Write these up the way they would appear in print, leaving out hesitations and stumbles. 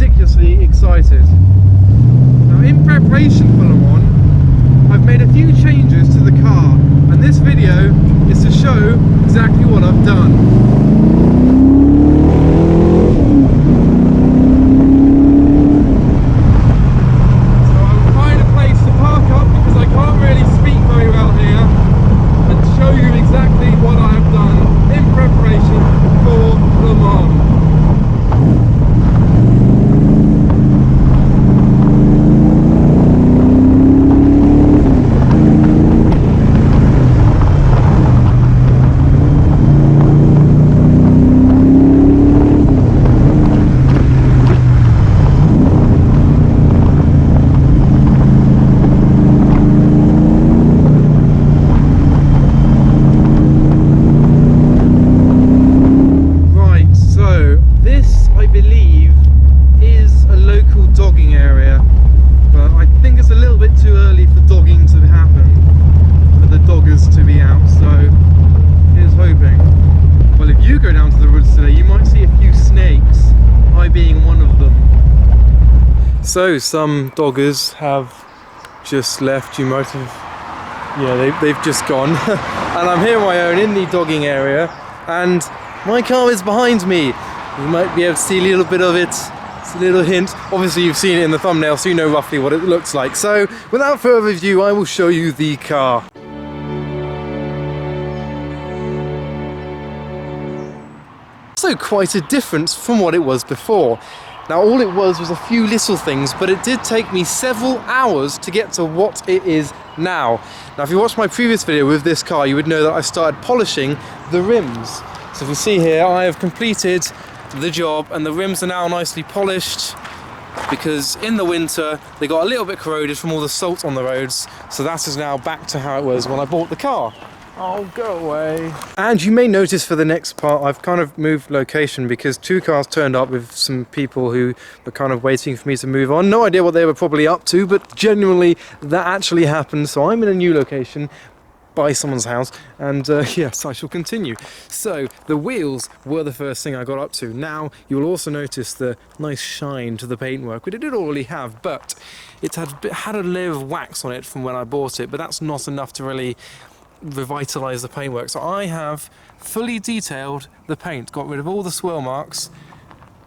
ridiculously excited. Now, in preparation for Le Mans, I've made a few changes to the car, and this video is to show exactly what I've done. So some doggers have just left. You might have, yeah, they've just gone. And I'm here on my own in the dogging area, and my car is behind me. You might be able to see a little bit of it. It's a little hint. Obviously you've seen it in the thumbnail, so you know roughly what it looks like. So without further ado, I will show you the car. So quite a difference from what it was before. Now all it was a few little things, but it did take me several hours to get to what it is now. Now if you watched my previous video with this car, you would know that I started polishing the rims. So if you see here, I have completed the job and the rims are now nicely polished, because in the winter they got a little bit corroded from all the salt on the roads. So that is now back to how it was when I bought the car. Oh, go away. And you may notice for the next part, I've kind of moved location because two cars turned up with some people who were kind of waiting for me to move on. No idea what they were probably up to, but genuinely that actually happened. So I'm in a new location by someone's house, and yes, I shall continue. So the wheels were the first thing I got up to. Now you'll also notice the nice shine to the paintwork, which it did already have, but it had a layer of wax on it from when I bought it, but that's not enough to really revitalize the paintwork. So I have fully detailed the paint, got rid of all the swirl marks,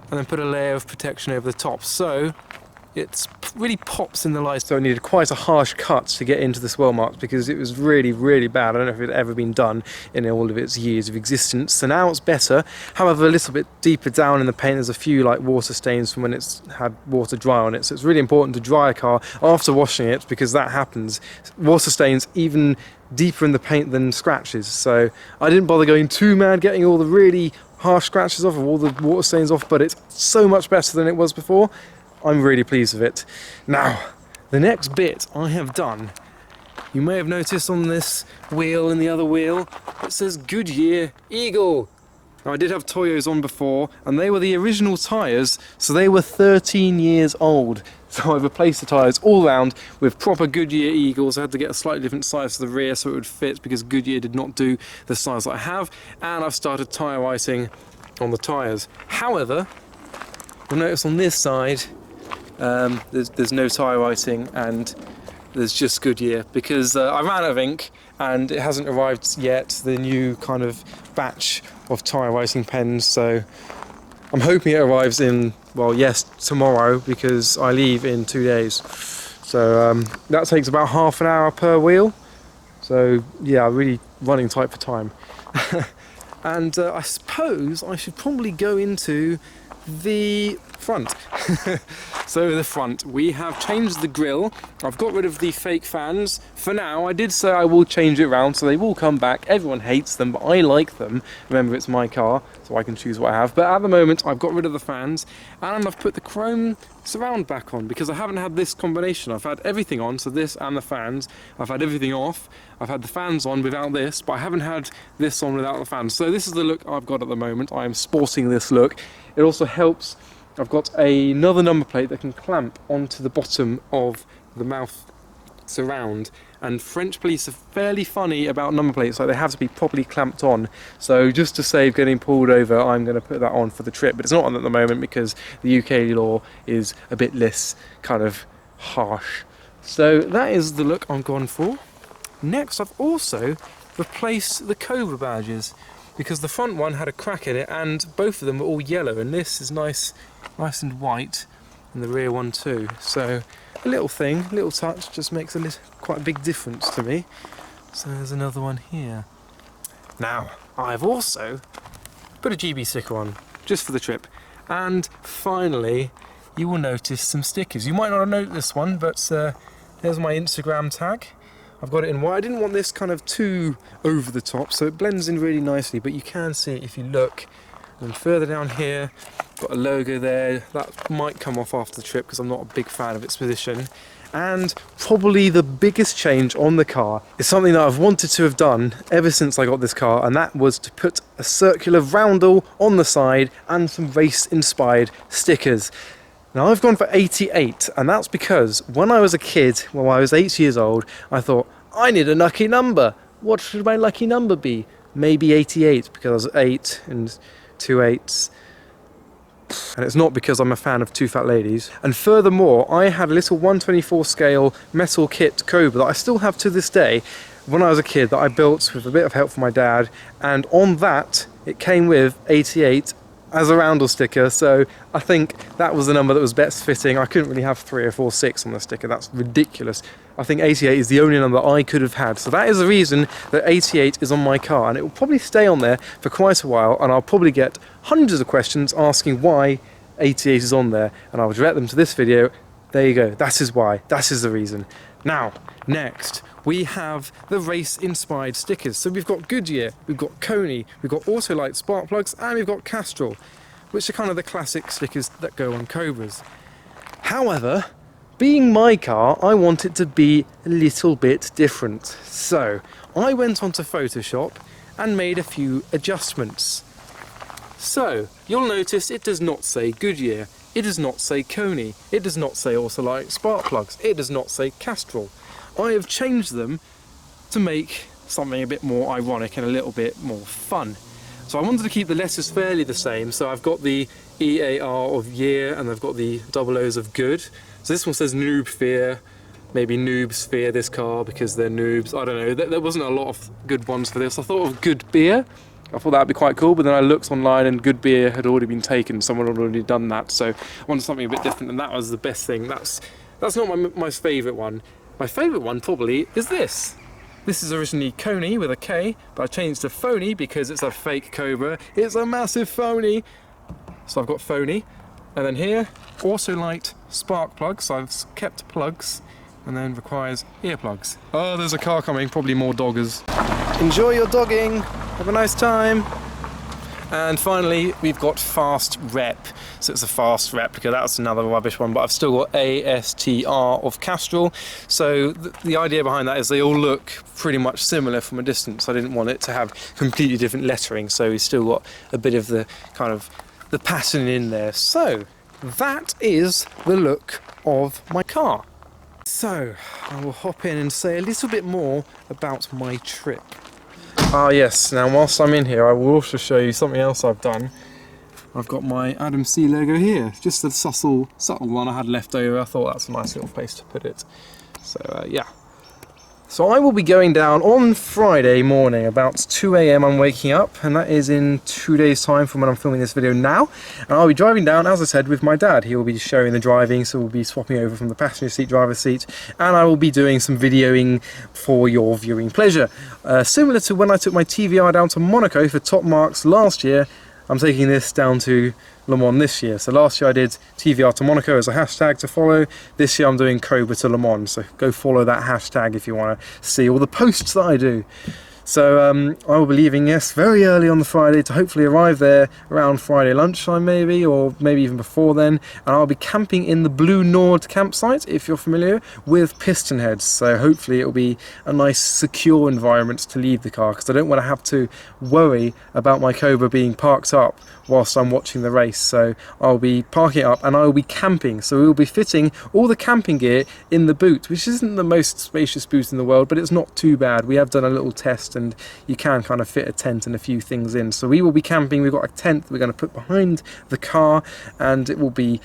and then put a layer of protection over the top. So it really pops in the light. So I needed quite a harsh cut to get into the swirl marks because it was really, really bad. I don't know if it had ever been done in all of its years of existence. So now it's better. However, a little bit deeper down in the paint, there's a few like water stains from when it's had water dry on it. So it's really important to dry a car after washing it, because that happens. Water stains even deeper in the paint than scratches. So I didn't bother going too mad getting all the really harsh scratches off, or all the water stains off, but it's so much better than it was before. I'm really pleased with it. Now, the next bit I have done, you may have noticed on this wheel and the other wheel, it says Goodyear Eagle. Now I did have Toyos on before, and they were the original tyres, so they were 13 years old. So I've replaced the tyres all round with proper Goodyear Eagles. I had to get a slightly different size for the rear so it would fit, because Goodyear did not do the size that I have, and I've started tyre whiting on the tyres. However, you'll notice on this side, there's no tyre whiting and there's just Goodyear, because I ran out of ink and it hasn't arrived yet, the new kind of batch of tyre whiting pens. So I'm hoping it arrives in, well, yes, tomorrow, because I leave in 2 days. So that takes about half an hour per wheel. So yeah, really running tight for time. And I suppose I should probably go into the front. So the front, we have changed the grille. I've got rid of the fake fans for now. I did say I will change it around, so they will come back. Everyone hates them, but I like them. Remember, it's my car, so I can choose what I have. But at the moment, I've got rid of the fans, and I've put the chrome surround back on, because I haven't had this combination. I've had everything on, so this and the fans. I've had everything off. I've had the fans on without this, but I haven't had this on without the fans. So this is the look I've got at the moment. I am sporting this look. It also helps, I've got another number plate that can clamp onto the bottom of the mouth surround, and French police are fairly funny about number plates, like they have to be properly clamped on. So just to save getting pulled over, I'm going to put that on for the trip, but it's not on at the moment because the UK law is a bit less kind of harsh. So that is the look I'm going for. Next, I've also replaced the Cobra badges because the front one had a crack in it and both of them were all yellow, and this is nice and white, and the rear one too. So a little thing, little touch, just makes quite a big difference to me. So there's another one here. Now, I've also put a GB sticker on, just for the trip. And finally, you will notice some stickers. You might not have noticed this one, but there's my Instagram tag. I've got it in white. I didn't want this kind of too over the top, so it blends in really nicely, but you can see it if you look. And further down here, got a logo there. That might come off after the trip because I'm not a big fan of its position. And probably the biggest change on the car is something that I've wanted to have done ever since I got this car, and that was to put a circular roundel on the side and some race-inspired stickers. Now I've gone for 88, and that's because when I was a kid, when I was 8 years old, I thought, I need a lucky number. What should my lucky number be? Maybe 88, because I was 8 and 2 8s. And it's not because I'm a fan of Two Fat Ladies. And furthermore, I had a little 124 scale metal kit Cobra that I still have to this day when I was a kid, that I built with a bit of help from my dad, and on that it came with 88 as a roundel sticker, so I think that was the number that was best fitting. I couldn't really have 3 or 4 6 on the sticker, that's ridiculous. I think 88 is the only number I could have had, so that is the reason that 88 is on my car, and it will probably stay on there for quite a while, and I'll probably get hundreds of questions asking why 88 is on there, and I'll direct them to this video. There you go, that is why, that is the reason. Now, next, we have the race-inspired stickers. So we've got Goodyear, we've got Coney, we've got Autolite spark plugs, and we've got Castrol, which are kind of the classic stickers that go on Cobras. However, being my car, I want it to be a little bit different. So I went onto Photoshop and made a few adjustments. So you'll notice it does not say Goodyear, it does not say Coney, it does not say Autolite spark plugs, it does not say Castrol. I have changed them to make something a bit more ironic and a little bit more fun. So I wanted to keep the letters fairly the same, so I've got the EAR of year and I've got the double O's of good. So this one says Noob Fear, maybe Noobs fear this car because they're noobs, I don't know. There wasn't a lot of good ones for this. I thought of Good Beer. I thought that would be quite cool, but then I looked online and Good Beer had already been taken, someone had already done that, so I wanted something a bit different, and that was the best thing. That's not my most favourite one. My favourite one probably is this. This is originally Coney with a K, but I changed to Phony because it's a fake Cobra. It's a massive phony. So I've got Phony, and then here, Autolite spark plugs, so I've kept plugs, and then requires earplugs. Oh, there's a car coming, probably more doggers. Enjoy your dogging, have a nice time. And finally, we've got Fast Rep. So it's a fast replica, that's another rubbish one, but I've still got ASTR of Castrol. So the idea behind that is they all look pretty much similar from a distance. I didn't want it to have completely different lettering, so we've still got a bit of the kind of the pattern in there. So that is the look of my car. So I will hop in and say a little bit more about my trip. Ah yes, now whilst I'm in here I will also show you something else I've done. I've got my Adam C logo here, just a subtle one I had left over. I thought that's a nice little place to put it. So yeah. So I will be going down on Friday morning, about 2 AM I'm waking up, and that is in 2 days time from when I'm filming this video now. And I'll be driving down, as I said, with my dad. He will be sharing the driving, so we'll be swapping over from the passenger seat, driver's seat, and I will be doing some videoing for your viewing pleasure. Similar to when I took my TVR down to Monaco for top marks last year, I'm taking this down to Le Mans this year. So last year I did TVR to Monaco as a hashtag to follow. This year I'm doing Cobra to Le Mans, so go follow that hashtag if you want to see all the posts that I do. So I will be leaving, yes, very early on the Friday to hopefully arrive there around Friday lunchtime maybe, or maybe even before then. And I'll be camping in the Blue Nord campsite, if you're familiar, with piston heads. So hopefully it'll be a nice secure environment to leave the car, because I don't want to have to worry about my Cobra being parked up whilst I'm watching the race. So I'll be parking it up and I'll be camping. So we'll be fitting all the camping gear in the boot, which isn't the most spacious boot in the world, but it's not too bad. We have done a little test and you can kind of fit a tent and a few things in. So we will be camping. We've got a tent that we're going to put behind the car, and it will be,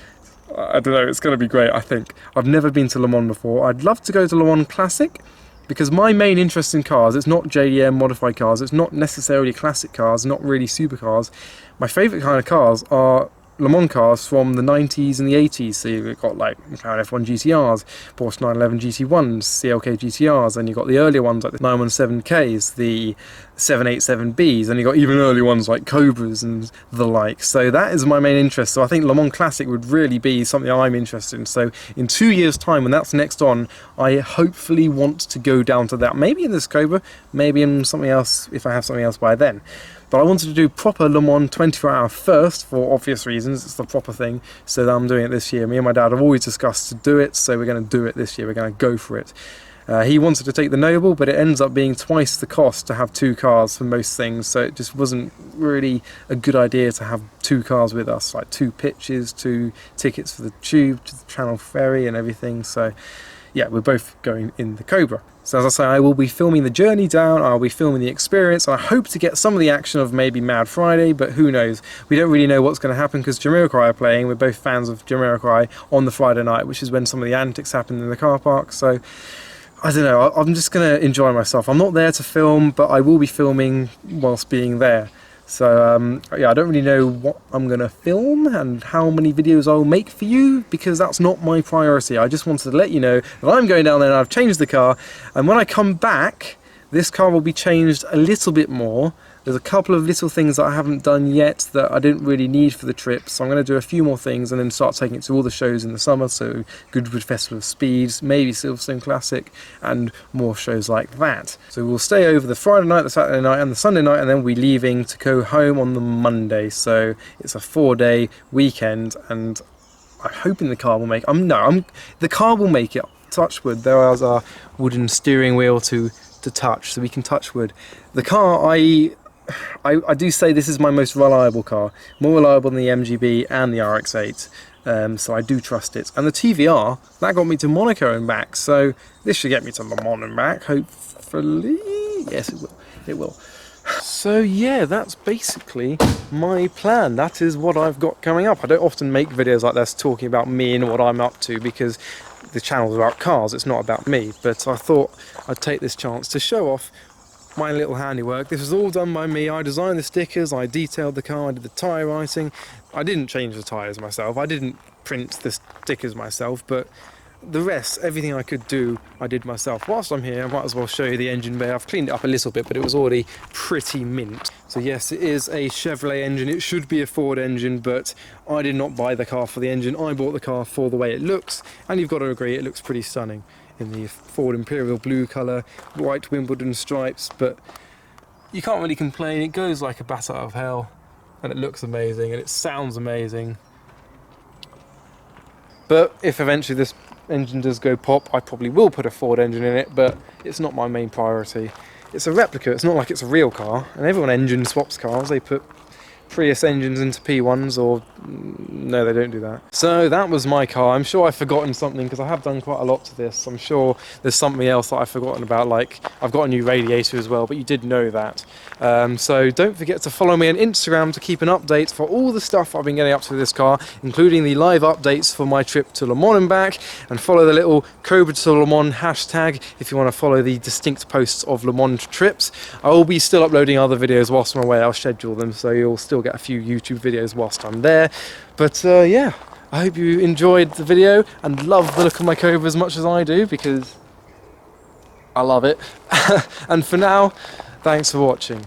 I don't know, it's going to be great, I think. I've never been to Le Mans before. I'd love to go to Le Mans Classic, because my main interest in cars, it's not JDM modified cars, it's not necessarily classic cars, not really supercars. My favourite kind of cars are Le Mans cars from the 90s and the 80s. So you've got like McLaren F1 GTRs, Porsche 911 GT1s, CLK GTRs, and you've got the earlier ones like the 917Ks, the 787Bs, and you've got even earlier ones like Cobras and the like. So that is my main interest. So I think Le Mans Classic would really be something I'm interested in. So in 2 years' time, when that's next on, I hopefully want to go down to that. Maybe in this Cobra, maybe in something else if I have something else by then. But I wanted to do proper Le Mans 24-hour first for obvious reasons. It's the proper thing, so I'm doing it this year. Me and my dad have always discussed to do it, so we're going to do it this year. We're going to go for it. He wanted to take the Noble, but it ends up being twice the cost to have two cars for most things, so it just wasn't really a good idea to have two cars with us, like two pitches, two tickets for the tube, to the Channel Ferry and everything. So yeah, we're both going in the Cobra. So as I say, I will be filming the journey down, I'll be filming the experience. I hope to get some of the action of maybe Mad Friday, but who knows. We don't really know what's going to happen, because Jamiroquai are playing. We're both fans of Jamiroquai on the Friday night, which is when some of the antics happen in the car park. So I don't know, I'm just going to enjoy myself. I'm not there to film, but I will be filming whilst being there. So yeah, I don't really know what I'm going to film and how many videos I'll make for you, because that's not my priority. I just wanted to let you know that I'm going down there and I've changed the car, and when I come back, this car will be changed a little bit more. There's a couple of little things that I haven't done yet that I didn't really need for the trip, so I'm going to do a few more things and then start taking it to all the shows in the summer, so Goodwood Festival of Speeds, maybe Silverstone Classic, and more shows like that. So we'll stay over the Friday night, the Saturday night and the Sunday night, and then we'll be leaving to go home on the Monday. So it's a 4-day weekend, and I'm hoping the car will make the car will make it. Touch wood. There is our wooden steering wheel to touch, so we can touch wood. The car, I do say this is my most reliable car, more reliable than the MGB and the RX-8, so I do trust it. And the TVR, that got me to Monaco and back, so this should get me to Le Mans and back, hopefully. Yes, it will. It will. So yeah, that's basically my plan. That is what I've got coming up. I don't often make videos like this talking about me and what I'm up to, because the channel's about cars, it's not about me. But I thought I'd take this chance to show off my little handiwork. This was all done by me. I designed the stickers, I detailed the car, I did the tyre writing. I didn't change the tyres myself, I didn't print the stickers myself, but the rest, everything I could do, I did myself. Whilst I'm here, I might as well show you the engine bay. I've cleaned it up a little bit, but it was already pretty mint. So yes, it is a Chevrolet engine. It should be a Ford engine, but I did not buy the car for the engine. I bought the car for the way it looks, and you've got to agree, it looks pretty stunning in the Ford Imperial blue colour, white Wimbledon stripes, but you can't really complain. It goes like a bat out of hell, and it looks amazing, and it sounds amazing. But if eventually this engine does go pop, I probably will put a Ford engine in it, but it's not my main priority. It's a replica, it's not like it's a real car, and everyone engine swaps cars. They put Prius engines into P1s, or no, they don't do that. So that was my car. I'm sure I've forgotten something, because I have done quite a lot to this. I'm sure there's something else that I've forgotten about, like I've got a new radiator as well, but you did know that. So don't forget to follow me on Instagram to keep an update for all the stuff I've been getting up to with this car, including the live updates for my trip to Le Mans and back, and follow the little Cobra to Le Mans hashtag if you want to follow the distinct posts of Le Mans trips. I will be still uploading other videos whilst I'm away. I'll schedule them, so you'll still get a few YouTube videos whilst I'm there. But yeah, I hope you enjoyed the video and love the look of my Cobra as much as I do, because I love it. And for now, thanks for watching.